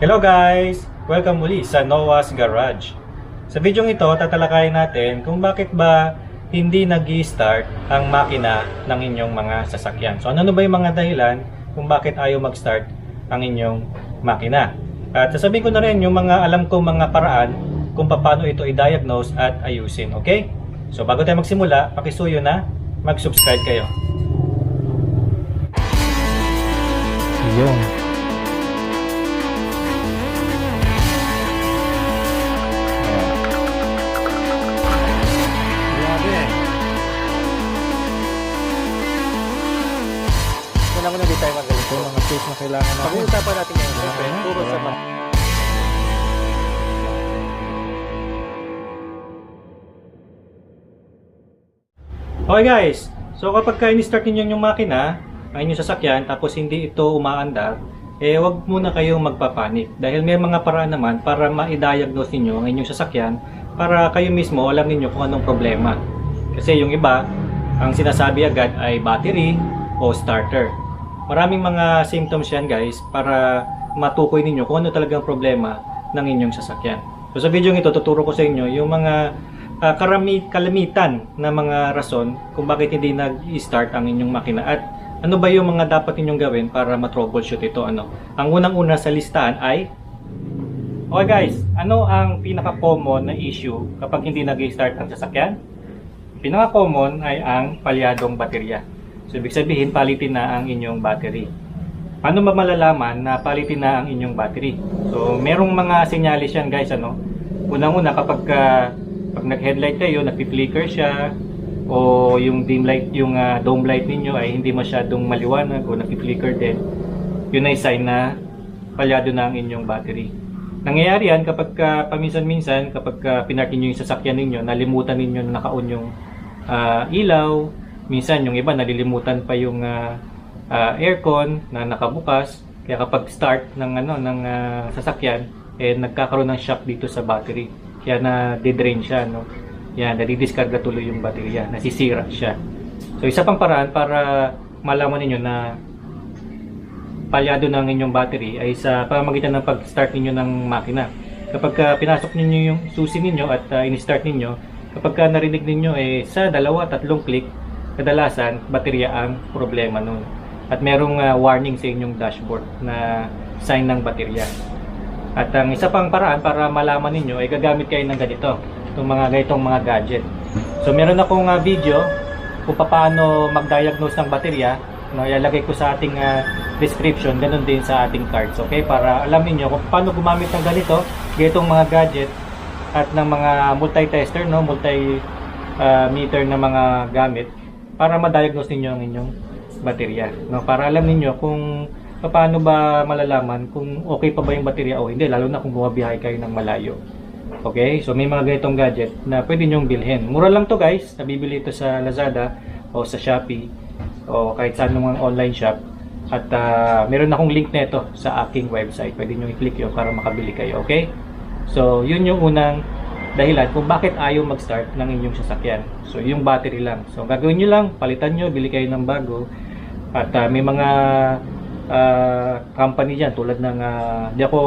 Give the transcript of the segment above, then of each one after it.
Hello guys! Welcome muli sa Noah's Garage. Sa video ito, tatalakayin natin kung bakit ba hindi nag-i-start ang makina ng inyong mga sasakyan. So ano ba yung mga dahilan kung bakit ayaw mag-start ang inyong makina? At sasabihin ko na rin yung mga alam kong mga paraan kung paano ito i-diagnose at ayusin. Okay? So bago tayo magsimula, pakisuyo na mag-subscribe kayo. Yun. Muna di tayo magaling. Ito mga tips na kailangan natin. Pag-uusapan natin ngayon, siyempre, puro sa mga... Okay guys, so kapag ini-start ninyo yung makina, ang inyong sasakyan, tapos hindi ito umaandar, wag muna kayong magpapanik. Dahil may mga paraan naman para ma-diagnose ninyo ang inyong sasakyan, para kayo mismo alam ninyo kung anong problema. Kasi yung iba, ang sinasabi agad ay battery o starter. Maraming mga symptoms yan guys para matukoy ninyo kung ano talagang problema ng inyong sasakyan. So sa video ito, tuturo ko sa inyo yung mga kalamitan na mga rason kung bakit hindi nag-start ang inyong makina at ano ba yung mga dapat ninyong gawin para ma-troubleshoot ito. Ang unang-una sa listahan ay okay guys, ano ang pinaka-common na issue kapag hindi nag-start ang sasakyan? Pinaka-common ay ang palyadong baterya. So, ibig sabihin, palitin na ang inyong battery. Paano ba malalaman na palitin na ang inyong battery? So, merong mga senyalis yan guys. Unang-una, kapag nag-headlight kayo, nag-flicker siya, o yung dim light, yung dome light ninyo ay hindi masyadong maliwanag o nag-flicker din, yun ay sign na palyado na ang inyong battery. Nangyayari yan kapag paminsan-minsan, kapag pinark niyo yung sasakyan ninyo, nalimutan ninyo na naka-on yung ilaw. Minsan yung iba nalilimutan pa yung aircon na nakabukas, kaya kapag start ng sasakyan nagkakaroon ng shock dito sa battery, kaya na-drain siya, yan, nadidiskarga tuloy yung baterya, nasisira siya. So isa pang paraan para malaman niyo na palyado ng inyong battery ay sa pamamagitan ng pag-start niyo ng makina. Kapag pinasok niyo yung susi niyo at in-start niyo, kapag narinig niyo sa 2-3 click, kadalasan, baterya ang problema nun. At merong warning sa inyong dashboard na sign ng baterya. At ang isa pang paraan para malaman ninyo ay gagamit kayo ng ganito. Itong mga ganitong mga gadget. So meron akong video kung paano mag-diagnose ng baterya. Ilalagay ko sa ating description, ganun din sa ating cards. Okay? Para alam niyo kung paano gumamit ng ganitong mga gadget at ng mga multi-tester, multi-meter na mga gamit, para ma-diagnose ninyo ang inyong baterya. Para alam niyo kung paano ba malalaman kung okay pa ba yung baterya o hindi, lalo na kung bumabiyahe kayo ng malayo. Okay? So may mga ganitong gadget na pwede nyong bilhin. Mura lang to guys. Nabibili ito sa Lazada o sa Shopee o kahit saan ng online shop. At meron akong link nito sa aking website. Pwede nyo i-click yun para makabili kayo. Okay? So yun yung unang dahilan kung bakit ayaw mag-start ng inyong sasakyan. So yung battery lang. So gagawin nyo lang, palitan nyo, bili kayo ng bago. At may mga company dyan tulad ng di ako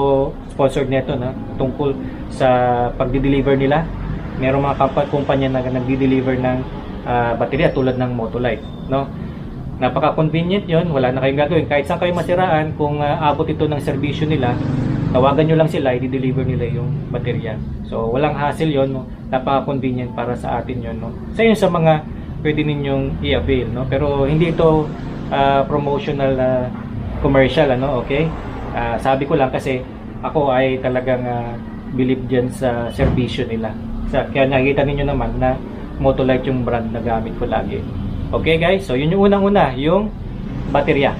sponsored nito tungkol sa pagdi-deliver nila. Merong mga kumpanya na nagdi-deliver ng baterya tulad ng Motolite, napaka-convenient yon, wala na kayong gagawin. Kahit saan kayo masiraan, kung abot ito ng serbisyo nila, tawagan nyo lang sila, i-deliver nila yung baterya. So walang hassle yon, napaka-convenient para sa atin yon, sa yun sa mga pwede ninyong i-avail, pero hindi ito promotional commercial, okay? Sabi ko lang kasi ako ay talagang believe dyan sa serbisyo nila. Kaya nakikita ninyo naman na Motolite yung brand na gamit ko lagi. Okay guys, so yun yung unang-una, yung baterya.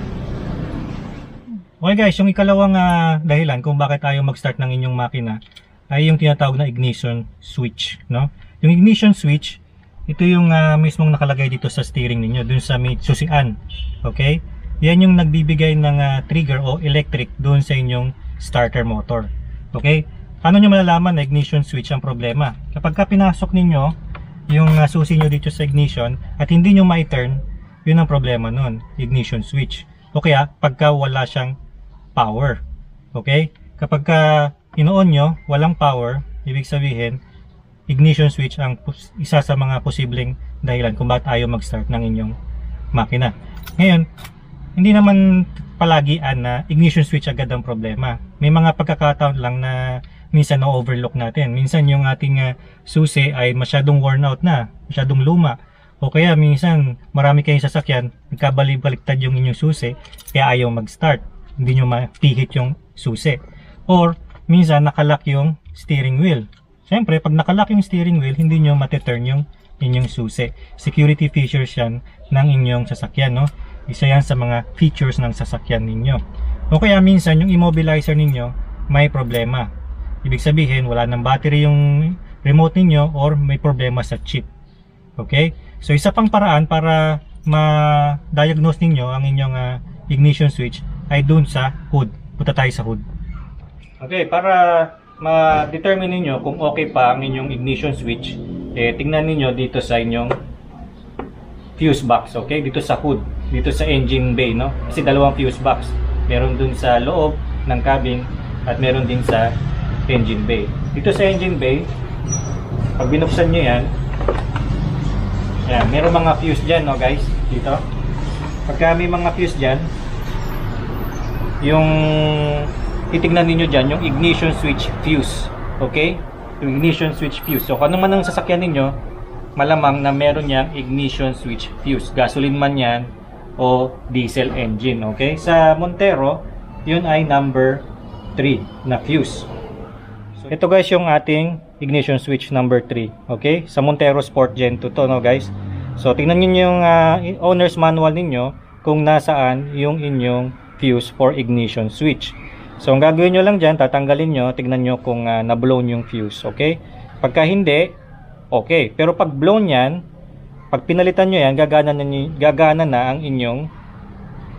Okay guys, yung ikalawang dahilan kung bakit ayaw mag-start ng inyong makina ay yung tinatawag na ignition switch, Yung ignition switch, ito yung mismong nakalagay dito sa steering ninyo, dun sa may susian. Okay? Yan yung nagbibigay ng trigger o electric dun sa inyong starter motor. Okay? Paano nyo malalaman na ignition switch ang problema? Kapag pinasok ninyo yung susi nyo dito sa ignition at hindi nyo ma-turn, yun ang problema nun, ignition switch. O kaya pagka wala siyang power. Okay? Kapag ino-on nyo, walang power, ibig sabihin, ignition switch ang isa sa mga posibleng dahilan kung bakit ayaw mag-start ng inyong makina. Ngayon, hindi naman palagian na ignition switch agad ang problema. May mga pagkakataon lang na minsan na-overlook natin. Minsan yung ating susi ay masyadong worn out na, masyadong luma. O kaya minsan marami kayong sasakyan, nagkabalik-baliktad yung inyong susi, kaya ayaw mag-start. Hindi nyo mapihit yung susi. Or minsan nakalock yung steering wheel. Siyempre, pag nakalock yung steering wheel, hindi nyo matiturn yung inyong susi. Security features yan ng inyong sasakyan, no? Isa yan sa mga features ng sasakyan ninyo. O kaya minsan yung immobilizer ninyo may problema. Ibig sabihin wala ng battery yung remote ninyo or may problema sa chip. Okay? So isa pang paraan para ma-diagnose ninyo ang inyong ignition switch ay dun sa hood. Punta tayo sa hood. Okay, para ma-determine ninyo kung okay pa ang inyong ignition switch, tingnan ninyo dito sa inyong fuse box, okay? Dito sa hood, dito sa engine bay, no? Kasi dalawang fuse box. Meron dun sa loob ng cabin at meron din sa engine bay. Dito sa engine bay, pag binuksan nyo yan, meron mga fuse dyan, no guys? Dito. Pagka may mga fuse dyan, yung titignan ninyo dyan, yung ignition switch fuse, okay? Yung ignition switch fuse. So, kung ano man ang sasakyan ninyo, malamang na meron niyang ignition switch fuse. Gasoline man yan o diesel engine. Okay? Sa Montero, yun ay number 3 na fuse. So, ito guys yung ating ignition switch number 3. Okay? Sa Montero Sport Gen 2 to, no guys? So, tingnan niyo yung owner's manual ninyo kung nasaan yung inyong fuse for ignition switch. So, ang gagawin nyo lang dyan, tatanggalin nyo, tignan nyo kung na-blown yung fuse. Okay? Pagka hindi, okay, pero pag blown yan, pag pinalitan nyo yan, gagana na ang inyong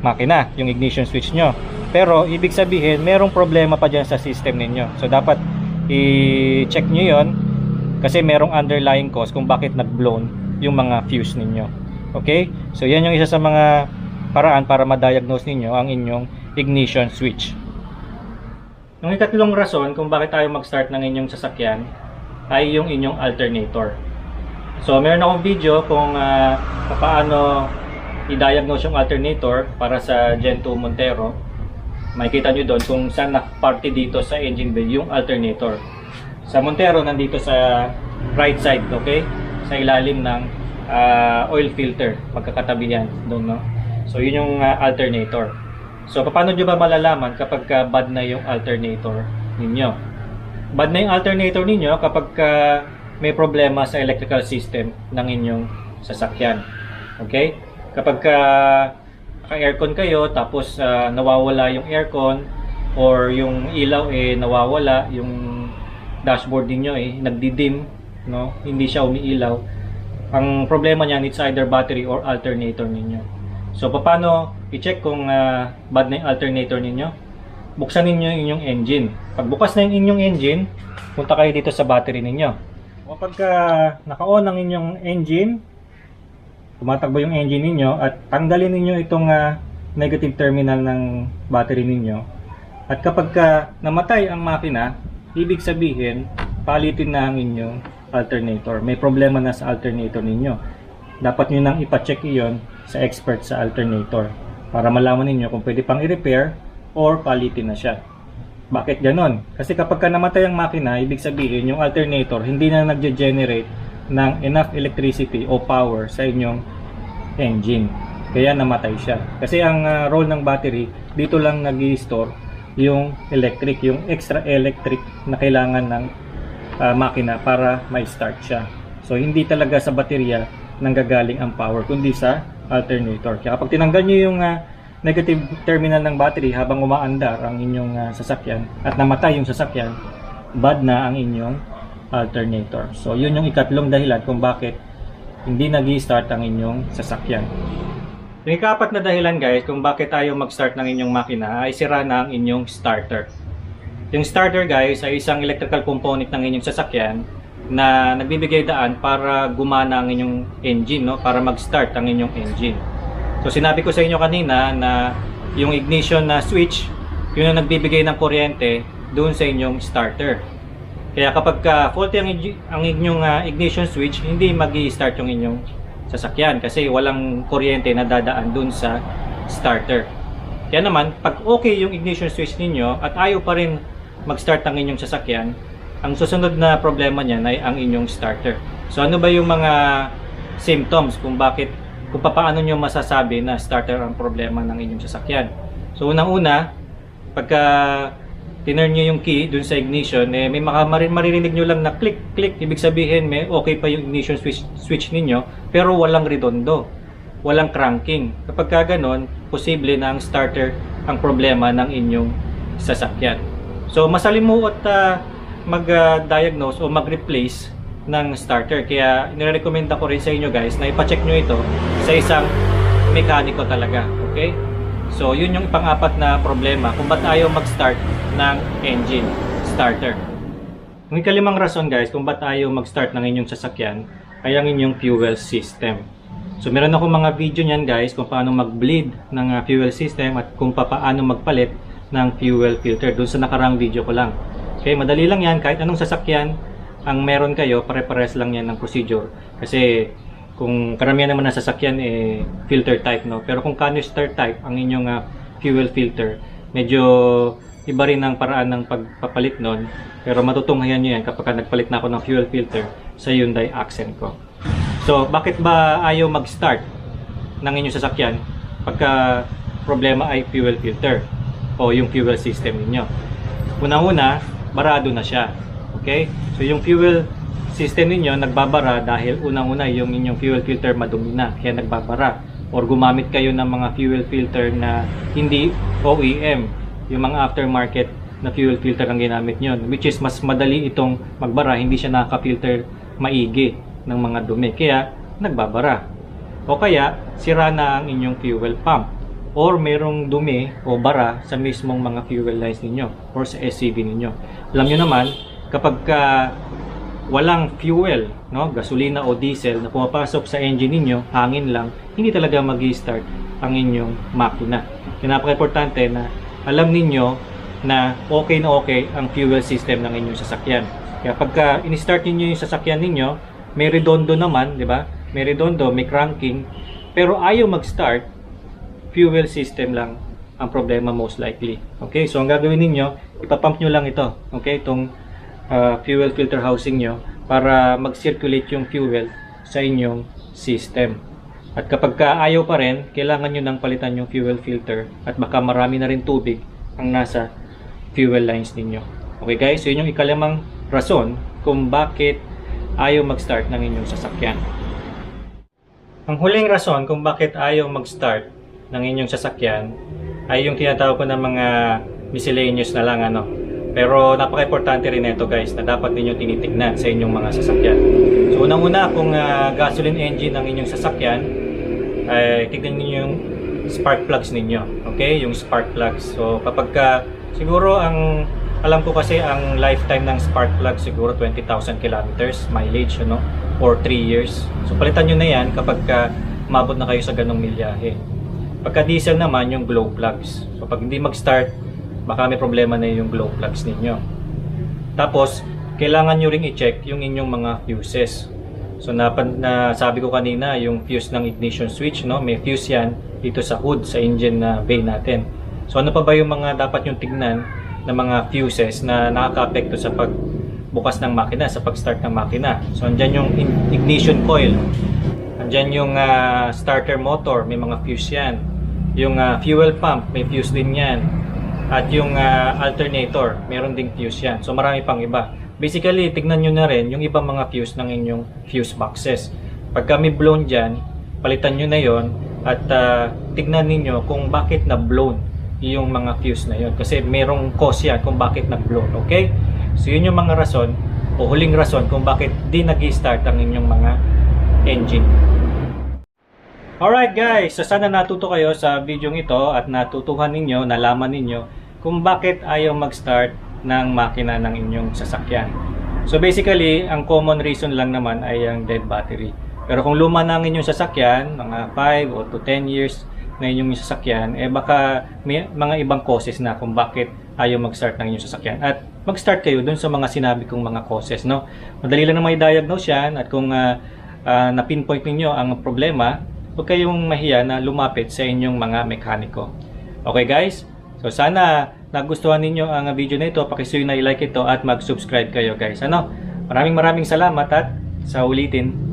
makina, yung ignition switch nyo. Pero, ibig sabihin, merong problema pa dyan sa system ninyo. So, dapat i-check nyo yon kasi merong underlying cause kung bakit nag-blown yung mga fuse ninyo. Okay? So, yan yung isa sa mga paraan para ma-diagnose ninyo ang inyong ignition switch. Yung ikatlong rason kung bakit tayo mag-start ng inyong sasakyan ay yung inyong alternator. So, meron akong video kung paano i-diagnose yung alternator para sa Gen 2 Montero. Makikita nyo doon kung saan nakaparte dito sa engine bay yung alternator. Sa Montero, nandito sa right side, okay? Sa ilalim ng oil filter. Magkakatabi yan doon, no? So, yun yung alternator. So, paano nyo ba malalaman kapag bad na yung alternator ninyo? Bad na yung alternator ninyo kapag may problema sa electrical system ng inyong sasakyan. Okay? Kapag naka-aircon kayo tapos nawawala yung aircon or yung ilaw nawawala, yung dashboard niyo nagdidim, no? Hindi siya umiilaw. Ang problema niyan, it's either battery or alternator ninyo. So paano i-check kung bad na yung alternator ninyo? Buksan ninyo yung inyong engine. Pag bukas na yung inyong engine, punta kayo dito sa battery ninyo. Kapag naka-on ang inyong engine, tumatakbo yung engine ninyo at tanggalin ninyo itong negative terminal ng battery ninyo. At kapag namatay ang makina, ibig sabihin, palitin na ang inyong alternator. May problema na sa alternator ninyo. Dapat nyo nang ipacheck iyon sa expert sa alternator para malaman ninyo kung pwede pang i-repair or palitin na siya. Bakit ganon? Kasi kapag namatay ang makina, ibig sabihin yung alternator hindi na nagge-generate ng enough electricity o power sa inyong engine. Kaya namatay siya. Kasi ang role ng battery, dito lang nag-i-store yung electric, yung extra electric na kailangan ng makina para ma-start siya. So hindi talaga sa baterya nanggagaling ang power, kundi sa alternator. Kaya kapag tinanggal nyo yung negative terminal ng battery habang umaandar ang inyong sasakyan at namatay yung sasakyan, bad na ang inyong alternator. So yun yung ikatlong dahilan kung bakit hindi nag-i-start ang inyong sasakyan. Yung ikapat na dahilan guys kung bakit tayo mag-start ng inyong makina ay sira na ang inyong starter. Yung starter guys ay isang electrical component ng inyong sasakyan na nagbibigay daan para gumana ang inyong engine, no? Para mag-start ang inyong engine. So sinabi ko sa inyo kanina na yung ignition na switch, yun ang nagbibigay ng kuryente doon sa inyong starter. Kaya kapag faulty ang inyong ignition switch, hindi mag-i-start yung inyong sasakyan kasi walang kuryente na dadaan doon sa starter. Kaya naman, pag okay yung ignition switch ninyo at ayaw pa rin mag-start ang inyong sasakyan, ang susunod na problema niyan ay ang inyong starter. So ano ba yung mga symptoms kung paano nyo masasabi na starter ang problema ng inyong sasakyan? So unang-una, pagka tinurn nyo yung key dun sa ignition, may maririnig nyo lang na click, click. Ibig sabihin, may okay pa yung ignition switch ninyo, pero walang redondo, walang cranking. Kapag ganon, posible na ang starter ang problema ng inyong sasakyan. So, masalimuot mag-diagnose o mag-replace ng starter. Kaya, nire-recommend ko rin sa inyo guys na ipacheck nyo ito sa isang mekaniko talaga. Okay? So, yun yung pang-apat na problema kung ba't ayaw mag-start ng engine starter. Ang ikalimang rason guys kung ba't ayaw mag-start ng inyong sasakyan ay ang inyong fuel system. So, meron ako mga video niyan guys kung paano mag-bleed ng fuel system at kung paano magpalit ng fuel filter. Doon sa nakarang video ko lang. Okay, madali lang yan. Kahit anong sasakyan ang meron kayo, pare-pares lang yan ng procedure. Kasi kung karamihan naman ng sasakyan filter type, no? Pero kung canister type ang inyong fuel filter, medyo iba rin ang paraan ng pagpapalit nun. Pero matutunghayan nyo yan kapag nagpalit na ako ng fuel filter sa Hyundai Accent ko. So, bakit ba ayaw mag-start ng inyong sasakyan pagka problema ay fuel filter o yung fuel system ninyo? Unang-una, barado na siya. Okay? So, yung fuel system ninyo nagbabara dahil unang-una yung inyong fuel filter madumi na, kaya nagbabara. Or gumamit kayo ng mga fuel filter na hindi OEM, yung mga aftermarket na fuel filter ang ginamit nyo, which is mas madali itong magbara, hindi siya nakaka-filter maigi ng mga dumi, kaya nagbabara. O kaya sira na ang inyong fuel pump, or merong dumi o bara sa mismong mga fuel lines ninyo or sa SCV ninyo. Alam nyo naman, kapag walang fuel, no, gasolina o diesel na pumapasok sa engine ninyo, hangin lang, hindi talaga mag-i-start ang inyong makina. Kaya napaka-importante na alam ninyo na okay ang fuel system ng inyong sasakyan. Kaya pagka in-start niyo yung sasakyan ninyo, may redondo naman, di ba? May redondo, may cranking, pero ayaw mag-start, fuel system lang ang problema most likely. Okay, so ang gagawin ninyo, ipapump nyo lang ito, okay, itong fuel filter housing nyo para mag-circulate yung fuel sa inyong system. At kapag ayaw pa rin, kailangan nyo nang palitan yung fuel filter at baka marami na rin tubig ang nasa fuel lines ninyo. Okay guys, so yun yung ikalimang rason kung bakit ayaw mag-start ng inyong sasakyan. Ang huling rason kung bakit ayaw mag-start ng inyong sasakyan ay yung tinatawag ko ng mga miscellaneous na lang Pero napaka-importante rin ito guys na dapat ninyo tinitignan sa inyong mga sasakyan. So unang-una, kung gasoline engine ang inyong sasakyan, ay tignan niyo yung spark plugs ninyo. Okay, yung spark plugs. So kapag siguro alam ko kasi ang lifetime ng spark plug siguro 20,000 kilometers mileage, or 3 years. So palitan nyo na yan kapag mabot na kayo sa ganong milyahe. Pagka diesel naman, yung glow plugs. So pag hindi mag-start, baka may problema na yung glow plugs ninyo. Tapos, kailangan nyo ring i-check yung inyong mga fuses. So, sabi ko kanina, yung fuse ng ignition switch, may fuse yan dito sa hood, sa engine na bay natin. So, ano pa ba yung mga dapat yung tignan na mga fuses na nakaka-apekto sa pagbukas ng makina, sa pag-start ng makina? So, andyan yung ignition coil. Andyan yung starter motor, may mga fuse yan. Yung fuel pump, may fuse din yan. At yung alternator, meron ding fuse yan. So marami pang iba. Basically, tignan nyo na rin yung ibang mga fuse ng inyong fuse boxes. Pagka may blown dyan, palitan nyo na yon at tignan ninyo kung bakit na-blown yung mga fuse na yon. Kasi merong cause yan kung bakit na-blown. Okay? So yun yung mga rason o huling rason kung bakit di nag-start ang inyong mga engine. Alright guys, so sana natuto kayo sa video ito at natutuhan ninyo, nalaman ninyo kung bakit ayaw mag-start ng makina ng inyong sasakyan. So basically, ang common reason lang naman ay ang dead battery. Pero kung luma na ang inyong sasakyan, mga 5 o to 10 years na inyong sasakyan, baka may mga ibang causes na kung bakit ayaw mag-start ng inyong sasakyan. At mag-start kayo dun sa mga sinabi kong mga causes, no? Madali lang na may diagnose yan, at kung na-pinpoint ninyo ang problema, huwag kayong mahiya na lumapit sa inyong mga mekaniko. Okay guys? So sana nagustuhan ninyo ang video na ito, pakisuyo na i-like ito at mag-subscribe kayo guys. Ano? Maraming salamat at sa ulitin.